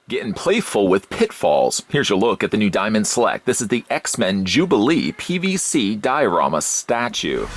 Getting playful with pitfalls. Here's your look at the new Diamond Select. This is the X-Men Jubilee PVC diorama statue.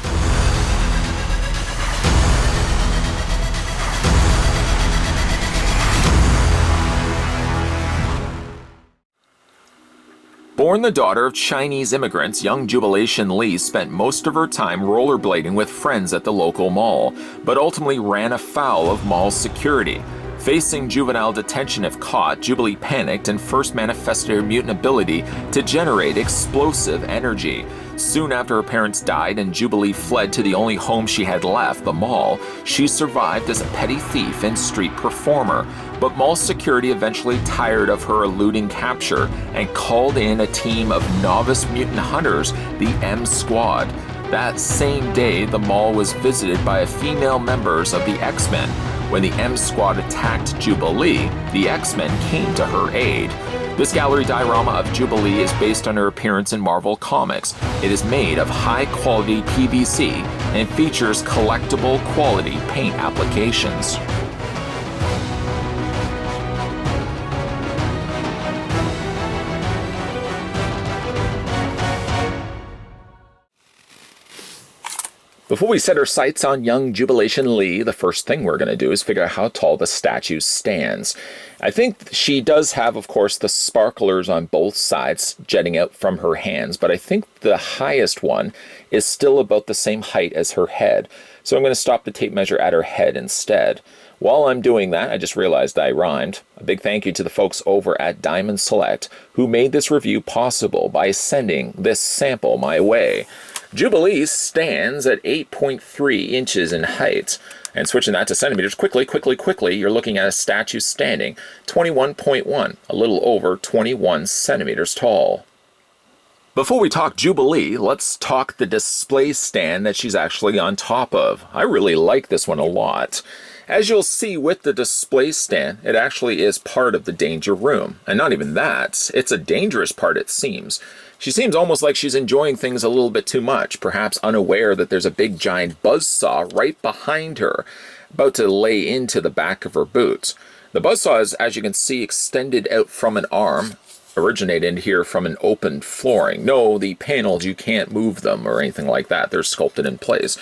Born the daughter of Chinese immigrants, young Jubilation Lee spent most of her time rollerblading with friends at the local mall, but ultimately ran afoul of mall security. Facing juvenile detention if caught, Jubilee panicked and first manifested her mutant ability to generate explosive energy. Soon after her parents died and Jubilee fled to the only home she had left, the mall, she survived as a petty thief and street performer. But mall security eventually tired of her eluding capture and called in a team of novice mutant hunters, the M Squad. That same day, the mall was visited by female members of the X-Men. When the M Squad attacked Jubilee, the X-Men came to her aid. This gallery diorama of Jubilee is based on her appearance in Marvel Comics. It is made of high-quality PVC and features collectible quality paint applications. Before we set our sights on young Jubilation Lee, the first thing we're going to do is figure out how tall the statue stands. I think she does have, of course, the sparklers on both sides jetting out from her hands, but I think the highest one is still about the same height as her head. So I'm going to stop the tape measure at her head instead. While I'm doing that, I just realized I rhymed. A big thank you to the folks over at Diamond Select who made this review possible by sending this sample my way. Jubilee stands at 8.3 inches in height. And switching that to centimeters, quickly, you're looking at a statue standing 21.1, a little over 21 centimeters tall. Before we talk Jubilee, let's talk the display stand that she's actually on top of. I really like this one a lot. As you'll see with the display stand, it actually is part of the danger room. And not even that, it's a dangerous part, it seems. She seems almost like she's enjoying things a little bit too much, perhaps unaware that there's a big giant buzzsaw right behind her, about to lay into the back of her boots. The buzzsaw is, as you can see, extended out from an arm, originated here from an open flooring. No, the panels, you can't move them or anything like that. They're sculpted in place.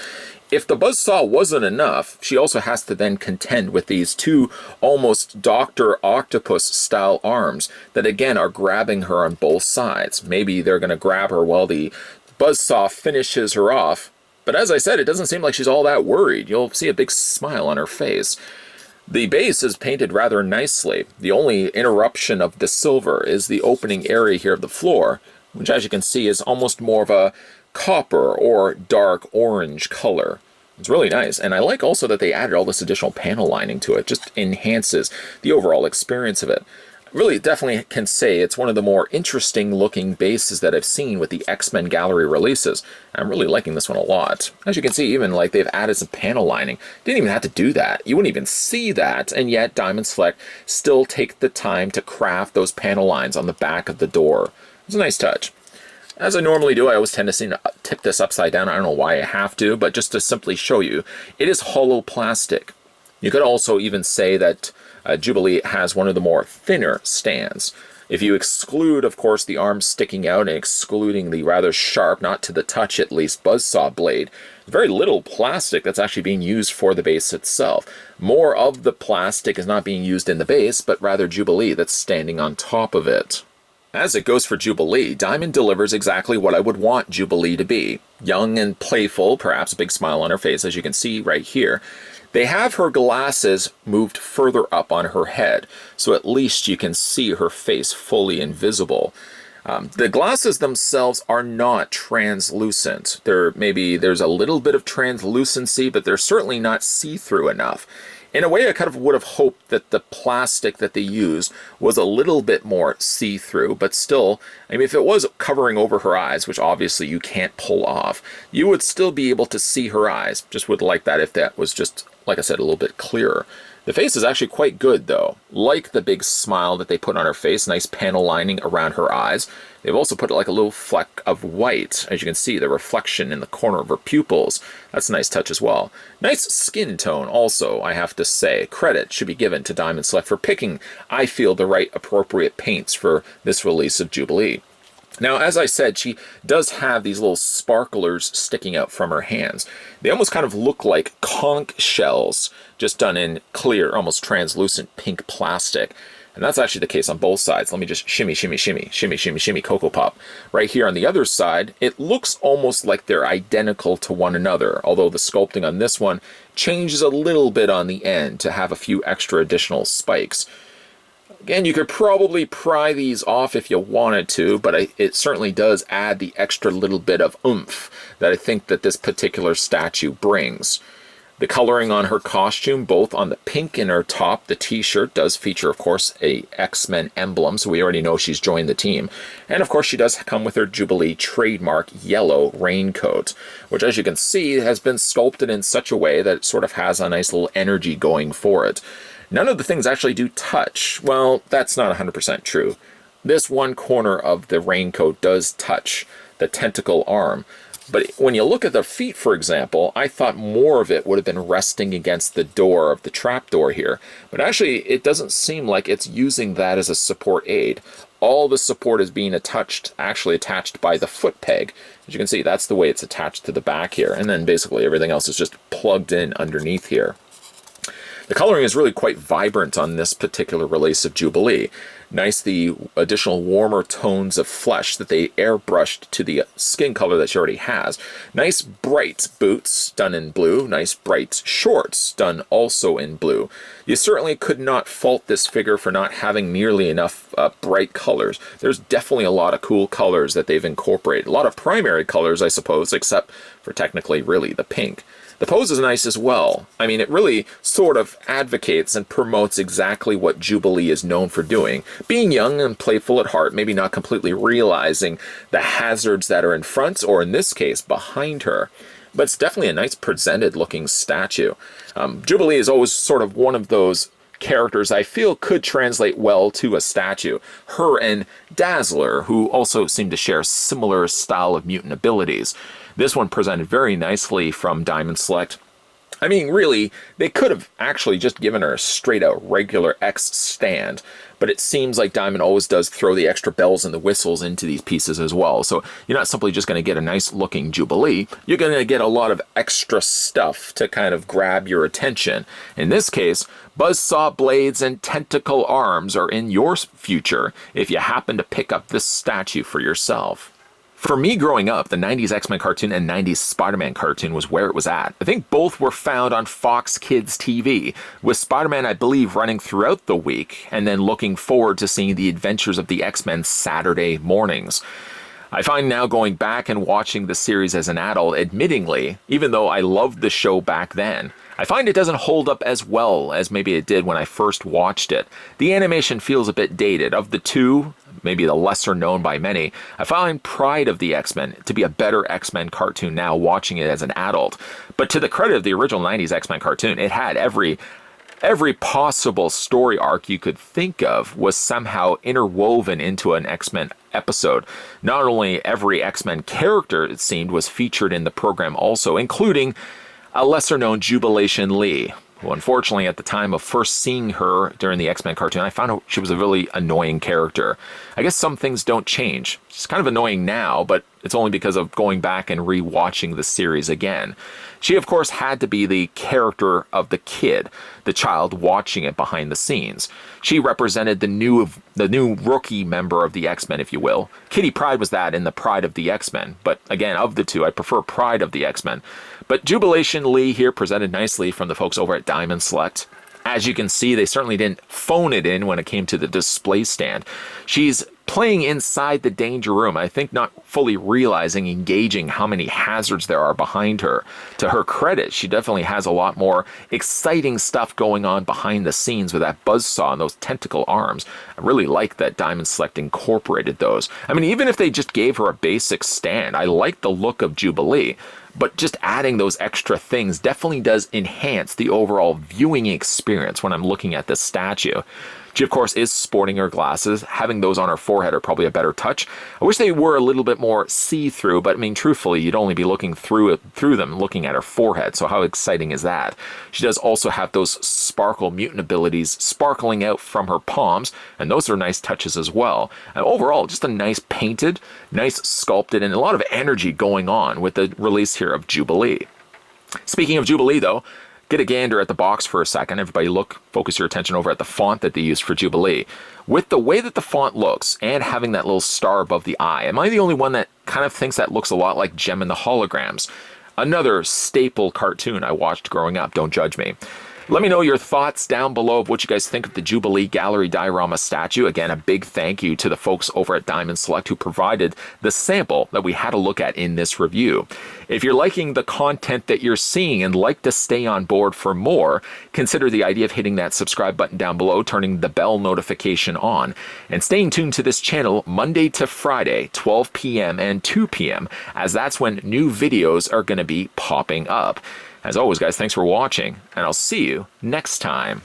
If the buzzsaw wasn't enough, she also has to then contend with these two almost Dr. Octopus-style arms that, again, are grabbing her on both sides. Maybe they're going to grab her while the buzzsaw finishes her off. But as I said, it doesn't seem like she's all that worried. You'll see a big smile on her face. The base is painted rather nicely. The only interruption of the silver is the opening area here of the floor, which, as you can see, is almost more of a copper or dark orange color. It's really nice, and I like also that they added all this additional panel lining to it. Just enhances the overall experience of it. Really, definitely can say it's one of the more interesting looking bases that I've seen with the X-Men gallery releases. I'm really liking this one a lot. As you can see, even like they've added some panel lining. Didn't even have to do that. You wouldn't even see that, and yet Diamond Select still take the time to craft those panel lines on the back of the door. It's a nice touch. As I normally do, I always tend to tip this upside down. I don't know why I have to, but just to simply show you, it is hollow plastic. You could also even say that Jubilee has one of the more thinner stands. If you exclude, of course, the arms sticking out and excluding the rather sharp, not to the touch at least, buzzsaw blade, very little plastic that's actually being used for the base itself. More of the plastic is not being used in the base, but rather Jubilee that's standing on top of it. As it goes for Jubilee, Diamond delivers exactly what I would want Jubilee to be. Young and playful, perhaps a big smile on her face, as you can see right here. They have her glasses moved further up on her head, so at least you can see her face fully invisible. The glasses themselves are not translucent. There's a little bit of translucency, but they're certainly not see-through enough. In a way, I kind of would have hoped that the plastic that they used was a little bit more see-through, but still, I mean, if it was covering over her eyes, which obviously you can't pull off, you would still be able to see her eyes. Just would like that if that was just, like I said, a little bit clearer. The face is actually quite good, though. Like the big smile that they put on her face, nice panel lining around her eyes. They've also put like a little fleck of white. As you can see, the reflection in the corner of her pupils. That's a nice touch as well. Nice skin tone also, I have to say. Credit should be given to Diamond Select for picking, I feel, the right appropriate paints for this release of Jubilee. Now, as I said, she does have these little sparklers sticking out from her hands. They almost kind of look like conch shells, just done in clear, almost translucent pink plastic. And that's actually the case on both sides. Let me just shimmy, shimmy, shimmy, shimmy, shimmy, shimmy, Cocoa Pop. Right here on the other side, it looks almost like they're identical to one another, although the sculpting on this one changes a little bit on the end to have a few extra additional spikes. Again, you could probably pry these off if you wanted to, but it certainly does add the extra little bit of oomph that I think that this particular statue brings. The coloring on her costume, both on the pink in her top, the t-shirt does feature, of course, a X-Men emblem, so we already know she's joined the team. And, of course, she does come with her Jubilee trademark yellow raincoat, which, as you can see, has been sculpted in such a way that it sort of has a nice little energy going for it. None of the things actually do touch. Well, that's not 100% true. This one corner of the raincoat does touch the tentacle arm. But when you look at the feet, for example, I thought more of it would have been resting against the door of the trapdoor here. But actually, it doesn't seem like it's using that as a support aid. All the support is being actually attached by the foot peg. As you can see, that's the way it's attached to the back here. And then basically everything else is just plugged in underneath here. The coloring is really quite vibrant on this particular release of Jubilee. Nice the additional warmer tones of flesh that they airbrushed to the skin color that she already has. Nice bright boots done in blue. Nice bright shorts done also in blue. You certainly could not fault this figure for not having nearly enough bright colors. There's definitely a lot of cool colors that they've incorporated. A lot of primary colors, I suppose, except for technically really the pink. The pose is nice as well. I mean, it really sort of advocates and promotes exactly what Jubilee is known for doing. Being young and playful at heart, maybe not completely realizing the hazards that are in front, or in this case, behind her. But it's definitely a nice presented looking statue. Jubilee is always sort of one of those characters I feel could translate well to a statue. Her and Dazzler, who also seem to share similar style of mutant abilities. This one presented very nicely from Diamond Select. I mean, really, they could have actually just given her a straight-out regular X stand, but it seems like Diamond always does throw the extra bells and the whistles into these pieces as well. So you're not simply just going to get a nice-looking Jubilee. You're going to get a lot of extra stuff to kind of grab your attention. In this case, buzzsaw blades and tentacle arms are in your future if you happen to pick up this statue for yourself. For me growing up, the 90s X-Men cartoon and 90s Spider-Man cartoon was where it was at. I think both were found on Fox Kids TV, with Spider-Man, I believe, running throughout the week, and then looking forward to seeing the adventures of the X-Men Saturday mornings. I find now going back and watching the series as an adult, admittingly, even though I loved the show back then, I find it doesn't hold up as well as maybe it did when I first watched it. The animation feels a bit dated. Of the two, maybe the lesser known by many, I find Pride of the X-Men to be a better X-Men cartoon now watching it as an adult. But to the credit of the original 90s X-Men cartoon, it had every possible story arc you could think of was somehow interwoven into an X-Men episode. Not only every X-Men character, it seemed, was featured in the program also, including a lesser-known Jubilation Lee, who unfortunately at the time of first seeing her during the X-Men cartoon, I found she was a really annoying character. I guess some things don't change. She's kind of annoying now, but it's only because of going back and re-watching the series again. She, of course, had to be the character of the kid, the child watching it behind the scenes. She represented the new rookie member of the X-Men, if you will. Kitty Pryde was that in the Pride of the X-Men, but again, of the two, I prefer Pride of the X-Men. But Jubilation Lee here presented nicely from the folks over at Diamond Select. As you can see, they certainly didn't phone it in when it came to the display stand. She's playing inside the danger room, I think not fully realizing, engaging how many hazards there are behind her. To her credit, she definitely has a lot more exciting stuff going on behind the scenes with that buzzsaw and those tentacle arms. I really like that Diamond Select incorporated those. I mean, even if they just gave her a basic stand, I like the look of Jubilee. but just adding those extra things definitely does enhance the overall viewing experience when I'm looking at this statue. She, of course, is sporting her glasses. Having those on her forehead are probably a better touch. I wish they were a little bit more see-through, but I mean, truthfully, you'd only be looking through them, looking at her forehead, so how exciting is that? She does also have those sparkle mutant abilities sparkling out from her palms, and those are nice touches as well. And overall, just a nice painted, nice sculpted, and a lot of energy going on with the release here of Jubilee. Speaking of Jubilee, though, get a gander at the box for a second. Everybody focus your attention over at the font that they used for Jubilee. With the way that the font looks and having that little star above the eye, am I the only one that kind of thinks that looks a lot like Gem and the Holograms? Another staple cartoon I watched growing up, don't judge me. Let me know your thoughts down below of what you guys think of the Jubilee Gallery Diorama statue. Again, a big thank you to the folks over at Diamond Select who provided the sample that we had a look at in this review. If you're liking the content that you're seeing and like to stay on board for more, consider the idea of hitting that subscribe button down below, turning the bell notification on, and staying tuned to this channel Monday to Friday, 12 p.m. and 2 p.m., as that's when new videos are going to be popping up. As always, guys, thanks for watching, and I'll see you next time.